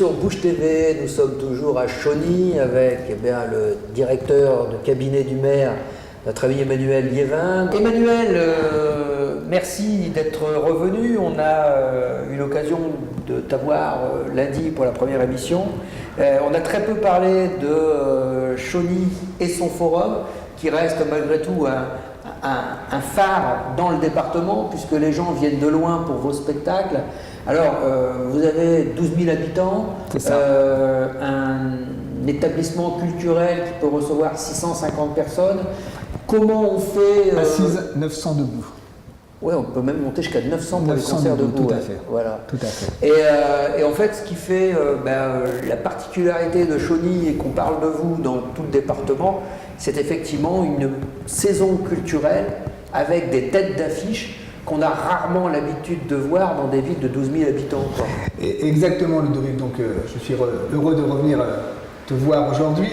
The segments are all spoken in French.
sur Bouche TV, nous sommes toujours à Chauny avec le directeur de cabinet du maire, notre ami Emmanuel Liévin. Emmanuel, merci d'être revenu. On a eu l'occasion de t'avoir lundi pour la première émission. On a très peu parlé de Chauny et son forum, qui reste malgré tout un phare dans le département, puisque les gens viennent de loin pour vos spectacles. Alors, vous avez 12 000 habitants, un établissement culturel qui peut recevoir 650 personnes. Comment on fait Assise 900 debout. Oui, on peut même monter jusqu'à 900 pour les concerts debout. Tout à fait. Voilà. Tout à fait. Et en fait, ce qui fait la particularité de Chauny et qu'on parle de vous dans tout le département, c'est effectivement une saison culturelle avec des têtes d'affiche qu'on a rarement l'habitude de voir dans des villes de 12 000 habitants. Quoi. Et exactement, Ludovic. Donc, je suis heureux de revenir te voir aujourd'hui.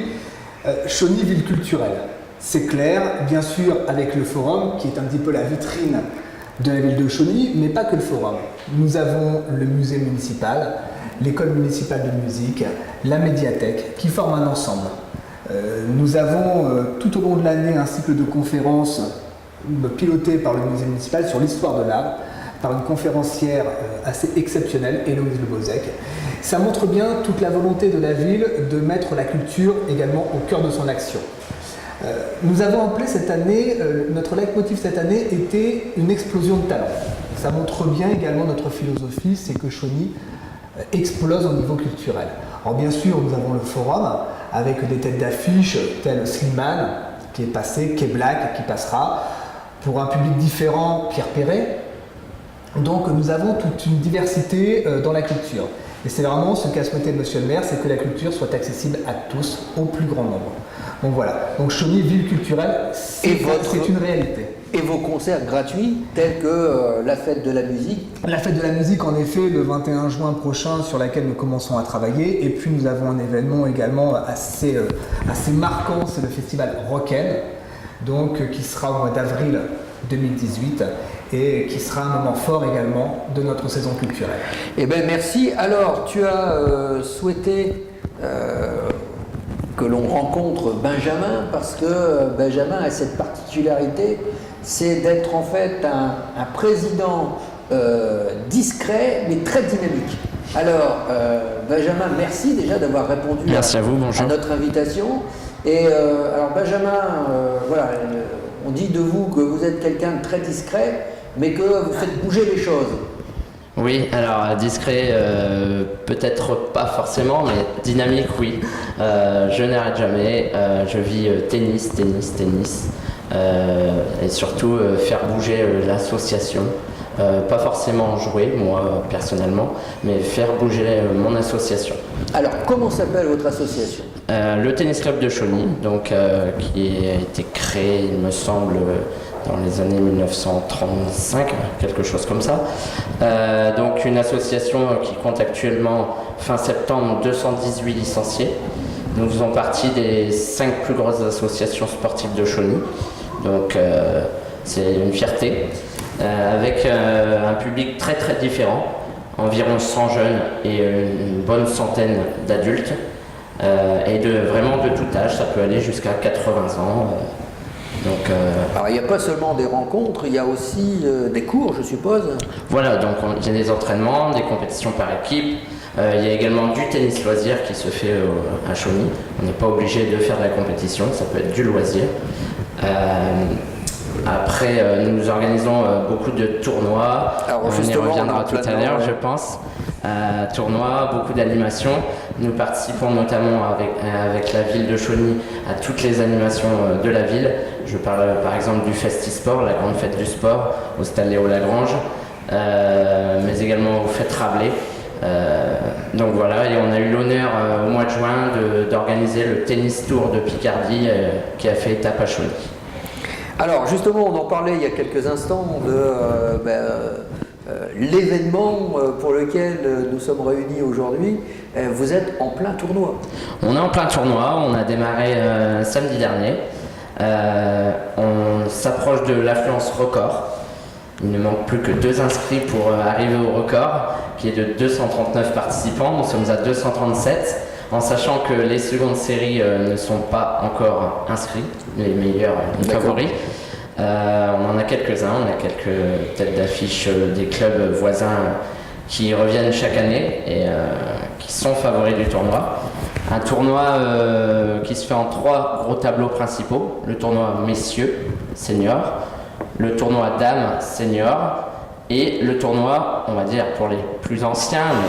Chauny, ville culturelle. C'est clair, bien sûr, avec le forum, qui est un petit peu la vitrine de la ville de Chauny, mais pas que le forum. Nous avons le musée municipal, l'école municipale de musique, la médiathèque, qui forment un ensemble. Nous avons tout au long de l'année un cycle de conférences piloté par le musée municipal sur l'histoire de l'art, par une conférencière assez exceptionnelle, Héloïse Lebozec. Ça montre bien toute la volonté de la ville de mettre la culture également au cœur de son action. Nous avons appelé cette année, notre leitmotiv cette année était une explosion de talent. Ça montre bien également notre philosophie, c'est que Chauny explose au niveau culturel. Alors bien sûr, nous avons le forum avec des têtes d'affiche telles Slimane qui est passé, K-Black qui passera, pour un public différent, Pierre Perret. Donc nous avons toute une diversité dans la culture. Et c'est vraiment ce qu'a souhaité Monsieur le maire, c'est que la culture soit accessible à tous, au plus grand nombre. Donc voilà, donc Chauny, ville culturelle, c'est une réalité. Et vos concerts gratuits, tels que la fête de la musique? La fête de la musique, en effet, le 21 juin prochain, sur laquelle nous commençons à travailler. Et puis nous avons un événement également assez marquant, c'est le festival Rock'n, donc qui sera au mois d'avril 2018 et qui sera un moment fort également de notre saison culturelle. Eh bien merci. Alors tu as souhaité que l'on rencontre Benjamin parce que Benjamin a cette particularité, c'est d'être en fait un président discret mais très dynamique. Alors Benjamin, merci déjà d'avoir répondu à notre invitation. Et alors Benjamin, voilà, on dit de vous que vous êtes quelqu'un de très discret, mais que vous faites bouger les choses. Oui, alors discret, peut-être pas forcément, mais dynamique, oui. Je n'arrête jamais, je vis tennis, et surtout faire bouger l'association. Pas forcément jouer, moi personnellement, mais faire bouger mon association. Alors, comment s'appelle votre association ? Le Tennis Club de Chauny, donc, qui a été créé, il me semble, dans les années 1935, quelque chose comme ça. Donc une association qui compte actuellement, fin septembre, 218 licenciés. Nous faisons partie des 5 plus grosses associations sportives de Chauny. Donc c'est une fierté. Avec un public très très différent, environ 100 jeunes et une bonne centaine d'adultes, et vraiment de tout âge, ça peut aller jusqu'à 80 ans. Donc, alors il n'y a pas seulement des rencontres, il y a aussi des cours, je suppose. Voilà, donc il y a des entraînements, des compétitions par équipe. Il y a également du tennis loisir qui se fait à Chauny. On n'est pas obligé de faire de la compétition, ça peut être du loisir. Après, nous organisons beaucoup de tournois. Alors, on y reviendra tout à l'heure, je pense. Tournois, beaucoup d'animations. Nous participons notamment avec la ville de Chauny à toutes les animations de la ville. Je parle par exemple du Festisport, la grande fête du sport, au stade Léo Lagrange, mais également aux fêtes Rabelais. Donc voilà, et on a eu l'honneur au mois de juin d'organiser le Tennis Tour de Picardie qui a fait étape à Chauny. Alors justement, on en parlait il y a quelques instants de l'événement pour lequel nous sommes réunis aujourd'hui. Vous êtes en plein tournoi. On est en plein tournoi, on a démarré samedi dernier. On s'approche de l'affluence record. Il ne manque plus que 2 inscrits pour arriver au record, qui est de 239 participants. Nous sommes à 237, en sachant que les secondes séries ne sont pas encore inscrits, les meilleurs, les favoris. On en a quelques-uns, on a quelques têtes d'affiche des clubs voisins qui reviennent chaque année et qui sont favoris du tournoi. Un tournoi qui se fait en 3 gros tableaux principaux. Le tournoi messieurs, senior, le tournoi dames, senior, et le tournoi, on va dire pour les plus anciens, mais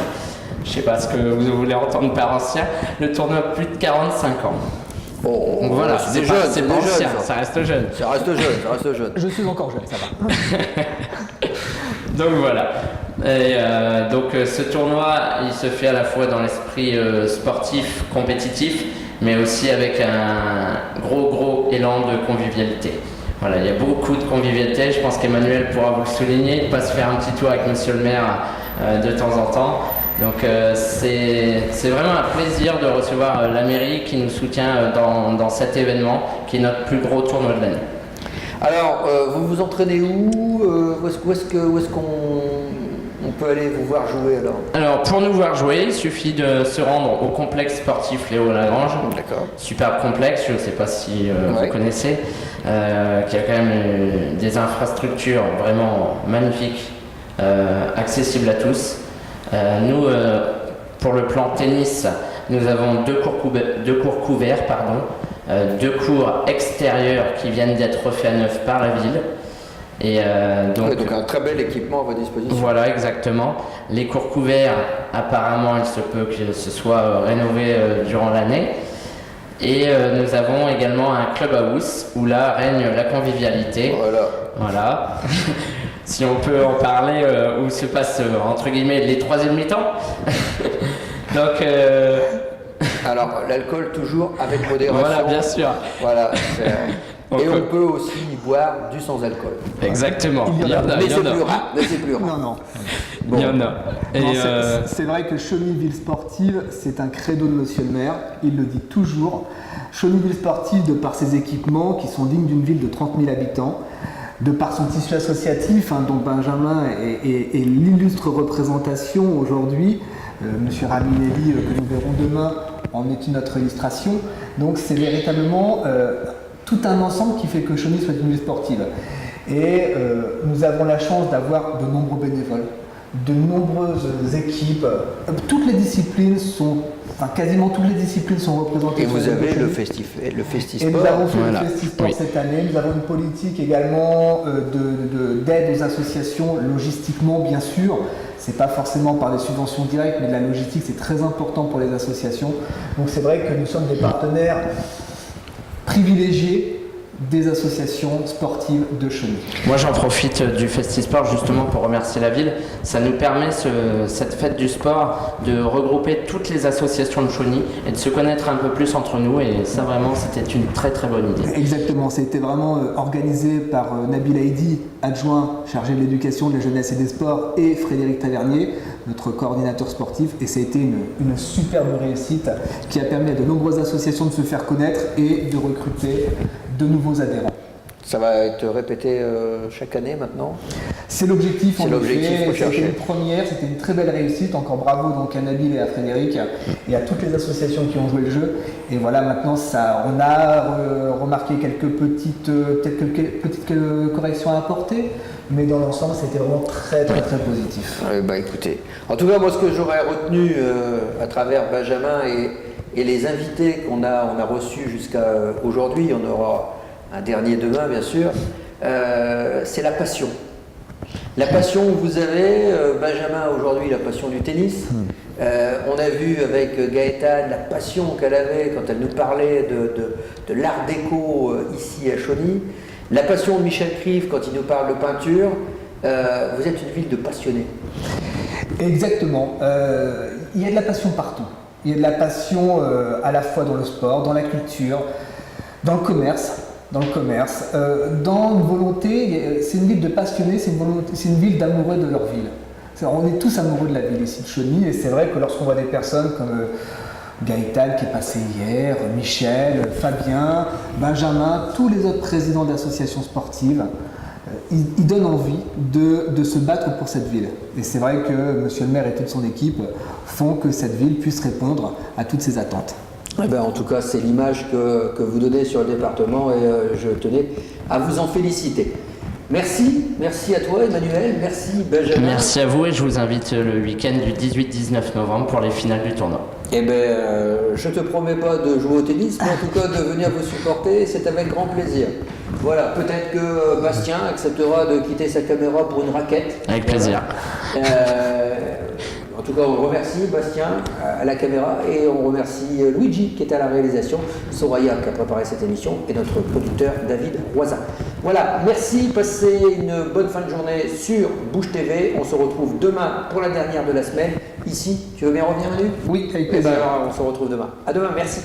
je ne sais pas ce que vous voulez entendre par ancien, le tournoi plus de 45 ans. Oh, donc voilà, c'est jeune, c'est pas ancien, ça reste jeune. Ça reste jeune. Je suis encore jeune, ça va. Donc voilà. Et donc ce tournoi, il se fait à la fois dans l'esprit sportif, compétitif, mais aussi avec un gros élan de convivialité. Voilà, il y a beaucoup de convivialité. Je pense qu'Emmanuel pourra vous le souligner, de pas se faire un petit tour avec Monsieur le maire de temps en temps. Donc c'est vraiment un plaisir de recevoir la mairie qui nous soutient dans cet événement, qui est notre plus gros tournoi de l'année. Alors, vous vous entraînez où? Où est-ce qu'on peut aller vous voir jouer alors? Alors, pour nous voir jouer, il suffit de se rendre au complexe sportif Léo Lagrange. D'accord. Superbe complexe, je ne sais pas si vous connaissez, qui a quand même des infrastructures vraiment magnifiques, accessibles à tous. Nous, pour le plan tennis, nous avons 2 cours couverts, 2 cours extérieurs qui viennent d'être refaits à neuf par la ville. Et donc un très bel équipement à votre disposition. Voilà, exactement. Les cours couverts, apparemment, il se peut que ce soit rénové durant l'année. Et nous avons également un clubhouse où là règne la convivialité. Voilà. Si on peut en parler, où se passe entre guillemets les 3e mi-temps. Donc. Alors, l'alcool toujours avec modération. Voilà, bien sûr. Voilà. Et on peut aussi y boire du sans-alcool. Exactement. Mais c'est plus rare. Non. Bon. Il y en a. C'est vrai que Chauny Ville Sportive, c'est un credo de Monsieur le maire. Il le dit toujours. Chauny Ville Sportive, de par ses équipements qui sont dignes d'une ville de 30 000 habitants, de par son tissu associatif, dont Benjamin est l'illustre représentation aujourd'hui, Monsieur Raminelli, que nous verrons demain, en est une autre illustration. Donc c'est véritablement tout un ensemble qui fait que Chauny soit une ville sportive. Et nous avons la chance d'avoir de nombreux bénévoles, de nombreuses équipes. Toutes les disciplines quasiment toutes les disciplines sont représentées. Et vous avez le Festisport. Et nous avons fait le Festisport cette année. Nous avons une politique également d'aide aux associations, logistiquement bien sûr. C'est pas forcément par des subventions directes, mais de la logistique, c'est très important pour les associations. Donc c'est vrai que nous sommes des partenaires privilégiés des associations sportives de Chauny. Moi j'en profite du Festisport justement pour remercier la ville. Ça nous permet, cette fête du sport, de regrouper toutes les associations de Chauny et de se connaître un peu plus entre nous, et ça vraiment c'était une très bonne idée. Exactement, c'était vraiment organisé par Nabil Haïdi, adjoint chargé de l'éducation, de la jeunesse et des sports, et Frédéric Tavernier, notre coordinateur sportif, et ça a été une superbe réussite qui a permis à de nombreuses associations de se faire connaître et de recruter de nouveaux adhérents. Ça va être répété chaque année maintenant? C'est l'objectif, c'est l'objectif recherché. C'était une première, c'était une très belle réussite. Encore bravo donc à Nabil et à Frédéric et à toutes les associations qui ont joué le jeu. Et voilà, maintenant on a remarqué quelques petites corrections à apporter, mais dans l'ensemble c'était vraiment très positif. Écoutez, en tout cas moi ce que j'aurais retenu à travers Benjamin et les invités qu'on a reçus jusqu'à aujourd'hui, il y en aura un dernier demain bien sûr, c'est la passion. La passion que vous avez, Benjamin aujourd'hui, la passion du tennis. On a vu avec Gaëtane la passion qu'elle avait quand elle nous parlait de l'art déco ici à Chauny. La passion de Michel Crive quand il nous parle de peinture. Vous êtes une ville de passionnés. Exactement. Il y a de la passion partout. Il y a de la passion à la fois dans le sport, dans la culture, dans le commerce. Dans une volonté, c'est une ville de passionnés, c'est une ville d'amoureux de leur ville. On est tous amoureux de la ville ici de Chauny, et c'est vrai que lorsqu'on voit des personnes comme Gaëtan qui est passé hier, Michel, Fabien, Benjamin, tous les autres présidents d'associations sportives, il donne envie de se battre pour cette ville. Et c'est vrai que monsieur le maire et toute son équipe font que cette ville puisse répondre à toutes ces attentes. Eh ben, en tout cas, c'est l'image que vous donnez sur le département et je tenais à vous en féliciter. Merci à toi Emmanuel, merci Benjamin. Merci à vous et je vous invite le week-end du 18-19 novembre pour les finales du tournoi. Eh ben, je te promets pas de jouer au tennis, mais en tout cas de venir vous supporter, c'est avec grand plaisir. Voilà, peut-être que Bastien acceptera de quitter sa caméra pour une raquette. Avec plaisir. En tout cas, on remercie Bastien à la caméra et on remercie Luigi qui est à la réalisation, Soraya qui a préparé cette émission et notre producteur David Roisin. Voilà, merci, passez une bonne fin de journée sur Bouge TV. On se retrouve demain pour la dernière de la semaine. Ici, tu veux bien revenir Manu ? Oui, avec Eh plaisir. ben alors, on se retrouve demain. À demain, merci.